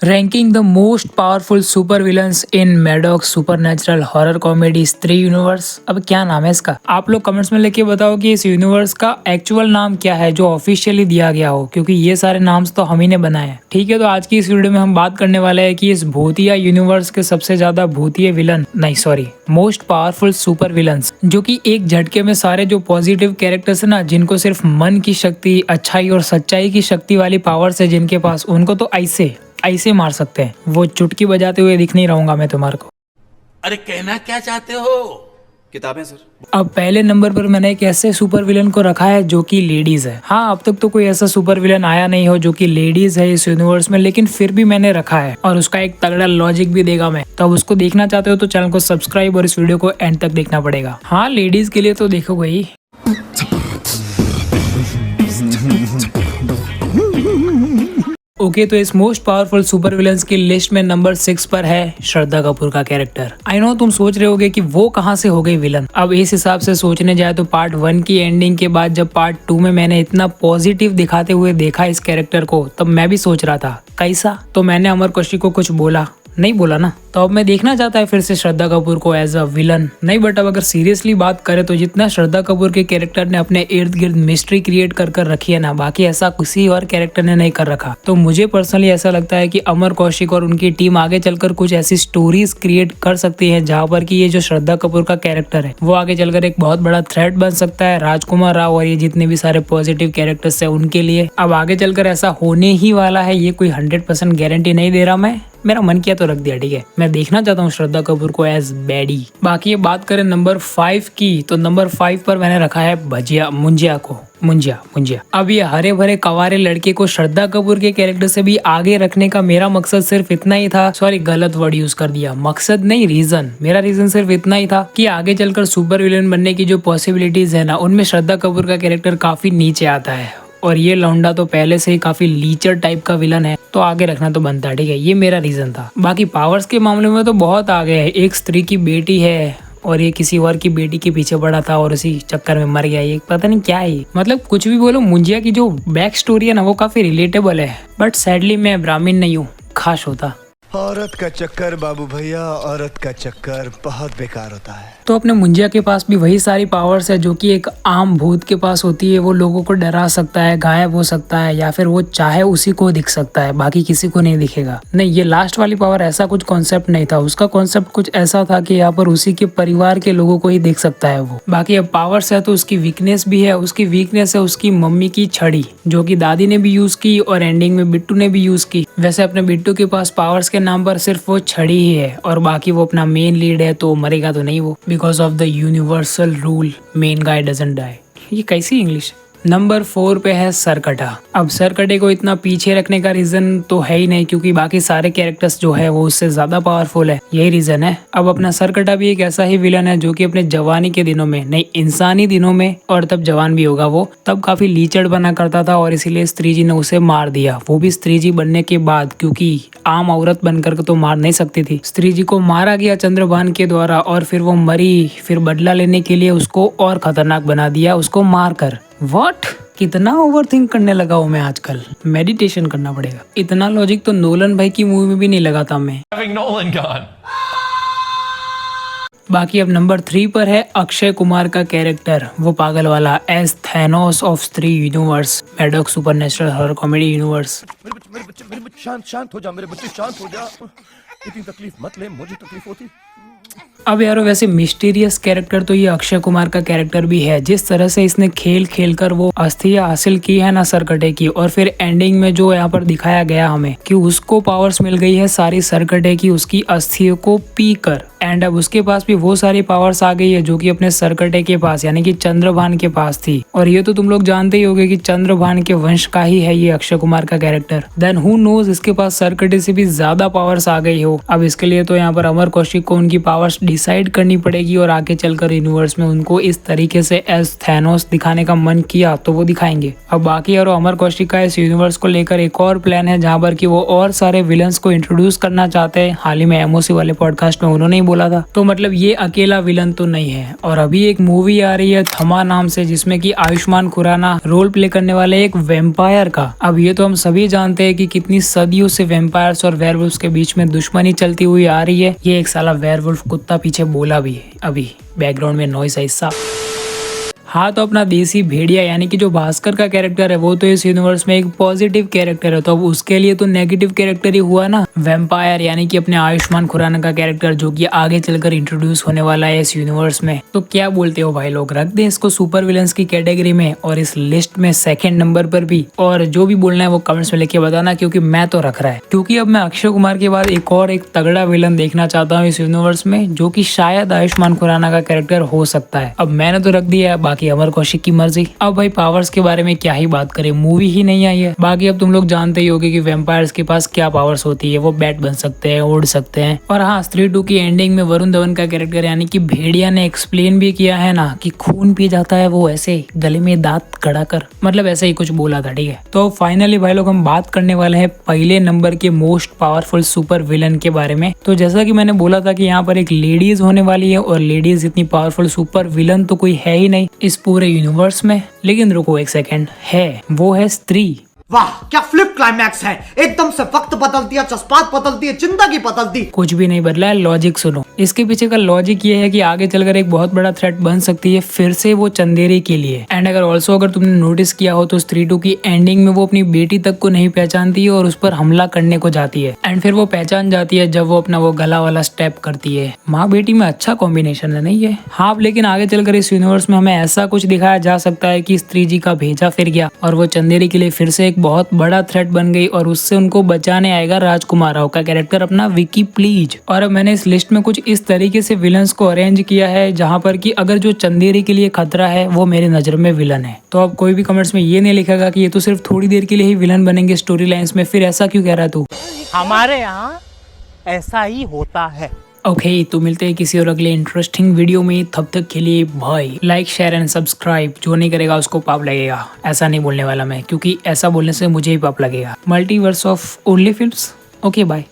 Ranking the most powerful super villains in Maddox supernatural horror comedy स्त्री universe. अब क्या नाम है इसका, आप लोग कमेंट्स में लेके बताओ कि इस यूनिवर्स का एक्चुअल नाम क्या है जो ऑफिशियली दिया गया हो, क्योंकि ये सारे नाम्स तो हम ही ने बनाए हैं। ठीक है, तो आज की इस वीडियो में हम बात करने वाले हैं कि इस भूतिया यूनिवर्स के सबसे ज्यादा भूतिया villain most powerful super villains, जो कि एक झटके में सारे जो पॉजिटिव कैरेक्टर्स है ना, जिनको सिर्फ मन की शक्ति, अच्छाई और सच्चाई की शक्ति वाली पावर्स है जिनके पास, उनको तो ऐसे मार सकते हैं। वो चुटकी बजाते हुए दिख नहीं रहूंगा मैं तुम्हारे को। अरे कहना क्या चाहते हो? किताबें सर। अब पहले नंबर पर मैंने एक ऐसे सुपर विलन को रखा है जो कि लेडीज है। हाँ, अब तक तो कोई ऐसा सुपर विलन आया नहीं हो जो कि लेडीज है इस यूनिवर्स में, लेकिन फिर भी मैंने रखा है और उसका एक तगड़ा लॉजिक भी देगा मैं। तो अब उसको देखना चाहते हो तो चैनल को सब्सक्राइब और इस वीडियो को एंड तक देखना पड़ेगा। हाँ, लेडीज के लिए तो देखोगे ही। ओके, तो इस मोस्ट पावरफुल सुपर विलन्स की लिस्ट में नंबर 6 पर है श्रद्धा कपूर का कैरेक्टर। आई नो तुम सोच रहे होगे कि वो कहाँ से हो गई विलन। अब इस हिसाब से सोचने जाए तो पार्ट 1 की एंडिंग के बाद जब पार्ट 2 में मैंने इतना पॉजिटिव दिखाते हुए देखा इस कैरेक्टर को, तब मैं भी सोच रहा था कैसा, तो मैंने अमर कौशिक को कुछ नहीं बोला ना। तो अब मैं देखना चाहता है फिर से श्रद्धा कपूर को एज अ विलन नहीं, बट अब अगर सीरियसली बात करें तो जितना श्रद्धा कपूर के कैरेक्टर ने अपने इर्द गिर्द मिस्ट्री क्रिएट कर रखी है ना, बाकी ऐसा किसी और कैरेक्टर ने नहीं कर रखा। तो मुझे पर्सनली ऐसा लगता है कि अमर कौशिक और उनकी टीम आगे चलकर कुछ ऐसी स्टोरीज क्रिएट कर सकती है जहाँ पर कि ये जो श्रद्धा कपूर का कैरेक्टर है वो आगे चलकर एक बहुत बड़ा थ्रेट बन सकता है राजकुमार राव और ये जितने भी सारे पॉजिटिव कैरेक्टर्स है उनके लिए। अब आगे चलकर ऐसा होने ही वाला है, ये कोई 100% गारंटी नहीं दे रहा मैं, मेरा मन किया तो रख दिया। ठीक है, मैं देखना चाहता हूँ श्रद्धा कपूर को एज बैडी। बाकी ये बात करें नंबर 5 की, तो नंबर 5 पर मैंने रखा है मुंजिया। अब ये हरे भरे कवारे लड़के को श्रद्धा कपूर के कैरेक्टर से भी आगे रखने का मेरा मकसद सिर्फ इतना ही था। सॉरी, गलत वर्ड यूज कर दिया, मकसद नहीं रीजन। मेरा रीजन सिर्फ इतना ही था कि आगे चलकर सुपर विलेन बनने की जो पॉसिबिलिटीज है ना, उनमें श्रद्धा कपूर का कैरेक्टर काफी नीचे आता है और ये लौंडा तो पहले से ही काफी लीचर टाइप का विलन है, तो आगे रखना तो बनता है। ठीक है, ये मेरा रीजन था। बाकी पावर्स के मामले में तो बहुत आगे है। एक स्त्री की बेटी है और ये किसी और की बेटी के पीछे पड़ा था और उसी चक्कर में मर गया। ये पता नहीं क्या है, मतलब कुछ भी बोलो, मुंजिया की जो बैक स्टोरी है ना वो काफी रिलेटेबल है, बट सैडली मैं ब्राह्मण नहीं हूँ, खास होता। औरत का चक्कर बाबू भैया, औरत का चक्कर बहुत बेकार होता है। तो अपने मुंजिया के पास भी वही सारी पावर्स है जो कि एक आम भूत के पास होती है। वो लोगों को डरा सकता है, गायब हो सकता है, या फिर वो चाहे उसी को दिख सकता है, बाकी किसी को नहीं दिखेगा। नहीं, ये लास्ट वाली पावर ऐसा कुछ कॉन्सेप्ट नहीं था। उसका कॉन्सेप्ट कुछ ऐसा था कि यहाँ पर उसी के परिवार के लोगों को ही देख सकता है वो। बाकी अब पावर्स है तो उसकी वीकनेस भी है। उसकी वीकनेस है उसकी मम्मी की छड़ी, जो कि दादी ने भी यूज की और एंडिंग में बिट्टू ने भी यूज की। वैसे अपने बिट्टू के पास पावर्स के नाम पर सिर्फ वो छड़ी ही है और बाकी वो अपना मेन लीड है, तो मरेगा तो नहीं वो, because of the universal rule main guy doesn't die. ये कैसी इंग्लिश। नंबर 4 पे है सरकटा। अब सरकटे को इतना पीछे रखने का रीजन तो है ही नहीं, क्योंकि बाकी सारे कैरेक्टर्स जो है वो उससे ज्यादा पावरफुल है, यही रीजन है। अब अपना सरकटा भी एक ऐसा ही विलन है जो कि अपने जवानी के दिनों में, नहीं इंसानी दिनों में, और तब जवान भी होगा वो, तब काफी लीचड़ बना करता था और इसीलिए स्त्री जी ने उसे मार दिया। वो भी स्त्री जी बनने के बाद, क्योंकि आम औरत बनकर तो मार नहीं सकती थी। स्त्री जी को मारा गया चंद्रभान के द्वारा और फिर वो मरी। फिर बदला लेने के लिए उसको और खतरनाक बना दिया, उसको मार कर। व्हाट, कितना ओवरथिंक करने लगा हूँ मैं आजकल, मेडिटेशन करना पड़ेगा। इतना लॉजिक तो नोलन भाई की मूवी में भी नहीं लगाता मैं। बाकी अब नंबर 3 पर है अक्षय कुमार का कैरेक्टर, वो पागल वाला, एज थैनोस ऑफ स्त्री universe, Maddox supernatural horror comedy universe. मेरे बच्चे शांत हो जा, मेरे बच्चे शांत हो जा। इतनी तकलीफ मत ले, मुझे तकलीफ होती। अब यार वैसे मिस्टीरियस कैरेक्टर तो ये अक्षय कुमार का कैरेक्टर भी है। जिस तरह से इसने खेल कर वो अस्थियां हासिल की है ना सरकटे की, और फिर एंडिंग में जो यहाँ पर दिखाया गया हमें कि उसको पावर्स मिल गई है सारी सरकटे की, उसकी अस्थियों को पी कर, एंड अब उसके पास भी वो सारी पावर्स आ गई है जो कि अपने सरकटे के पास यानी कि चंद्रभान के पास थी। और ये तो तुम लोग जानते ही होगे कि चंद्रभान के वंश का ही है ये अक्षय कुमार का कैरेक्टर। देन हु नोज इसके पास सरकटे से भी ज्यादा पावर्स आ गई हो। अब इसके लिए तो यहाँ पर अमर कौशिक को उनकी पावर्स डिसाइड करनी पड़ेगी और आगे चलकर यूनिवर्स में उनको इस तरीके से एज थैनोस दिखाने का मन किया तो वो दिखाएंगे। अब बाकी और अमर कौशिक का इस यूनिवर्स को लेकर एक और प्लान है जहाँ पर कि वो और सारे विलन्स को इंट्रोड्यूस करना चाहते हैं। हाल ही में एमओसी वाले पॉडकास्ट में उन्होंने ही बोला था। तो मतलब ये अकेला विलन तो नहीं है। और अभी एक मूवी आ रही है थमा नाम से, जिसमें कि आयुष्मान खुराना रोल प्ले करने वाले एक वेम्पायर का। अब ये तो हम सभी जानते हैं कि कितनी सदियों से वेम्पायर्स और वेयरवुल्फ्स के बीच में दुश्मनी चलती हुई आ रही है। ये एक साला वेयरवुल्फ कुत्ता पीछे बोला भी है, अभी बैकग्राउंड में नॉइस ऐसा। हाँ, तो अपना देसी भेड़िया यानी कि जो भास्कर का कैरेक्टर है वो तो इस यूनिवर्स में एक पॉजिटिव कैरेक्टर है, तो अब उसके लिए तो नेगेटिव कैरेक्टर ही हुआ ना वेम्पायर, यानी कि अपने आयुष्मान खुराना का कैरेक्टर जो कि आगे चलकर इंट्रोड्यूस होने वाला है इस यूनिवर्स में। तो क्या बोलते हो भाई लोग, रख दे इसको सुपर विलन्स की कैटेगरी में और इस लिस्ट में सेकंड नंबर पर भी? और जो भी बोलना है वो कमेंट्स में लिख के बताना, क्योंकि मैं तो रख रहा है। क्योंकि अब मैं अक्षय कुमार के बाद एक तगड़ा विलन देखना चाहता हूँ इस यूनिवर्स में, जो कि शायद आयुष्मान खुराना का कैरेक्टर हो सकता है। अब मैंने तो रख दिया है, बाकी अमर कौशिक की मर्जी। अब भाई पावर्स के बारे में क्या ही बात करें, मूवी ही नहीं आई है। बाकी अब तुम लोग जानते ही होगे कि वेम्पायर्स के पास क्या पावर्स होती है, वो बैट बन सकते हैं, उड़ सकते हैं। और हाँ, स्त्री 2 की एंडिंग में वरुण धवन का कैरेक्टर यानी कि भेड़िया ने एक्सप्लेन भी किया है ना कि खून पी जाता है वो ऐसे गले में दांत गड़ा कर, मतलब ऐसा ही कुछ बोला था, ठीक है। तो फाइनली भाई लोग हम बात करने वाले हैं पहले नंबर के मोस्ट पावरफुल सुपर विलन के बारे में। तो जैसा कि मैंने बोला था कि यहाँ पर एक लेडीज होने वाली है, और लेडीज इतनी पावरफुल सुपर विलन तो कोई है ही नहीं इस पूरे यूनिवर्स में। लेकिन रुको एक सेकेंड, है, वो है स्त्री। वाह क्या फ्लिप क्लाइमैक्स है, एकदम से वक्त बदल दिया, जज्बात बदल दिए, जिंदगी बदल दी। कुछ भी नहीं बदला है, लॉजिक सुनो। इसके पीछे का लॉजिक ये है कि आगे चलकर एक बहुत बड़ा थ्रेट बन सकती है फिर से वो चंदेरी के लिए। एंड अगर तुमने नोटिस किया हो तो स्त्री 2 की एंडिंग में वो अपनी बेटी तक को नहीं पहचानती है और उस पर हमला करने को जाती है। एंड फिर वो पहचान जाती है जब वो अपना वो गला वाला स्टेप करती है। माँ बेटी में अच्छा कॉम्बिनेशन है नहीं है? हाँ, लेकिन आगे चलकर इस यूनिवर्स में हमें ऐसा कुछ दिखाया जा सकता है कि स्त्री जी का भेजा फिर गया और वो चंदेरी के लिए फिर से एक बहुत बड़ा थ्रेट बन गई, और उससे उनको बचाने आएगा राजकुमार राव का कैरेक्टर अपना विकी प्लीज। और अब मैंने इस लिस्ट में कुछ इस तरीके से विलन्स को अरेंज किया है जहां पर कि अगर जो चंदेरी के लिए खतरा है वो मेरी नजर में विलन है। तो अब कोई भी कमेंट्स में ये नहीं लिखेगा कि ये तो सिर्फ थोड़ी देर के लिए ही विलन बनेंगे स्टोरी लाइन्स में, फिर ऐसा क्यों कह रहा तू? हमारे यहाँ ऐसा ही होता है। ओके, तो मिलते हैं किसी और अगले इंटरेस्टिंग वीडियो में। तब तक के लिए भाई लाइक शेयर एंड सब्सक्राइब। जो नहीं करेगा उसको पाप लगेगा, ऐसा नहीं बोलने वाला मैं, क्योंकि ऐसा बोलने से मुझे ही पाप लगेगा। Multiverse of only films. Okay bye.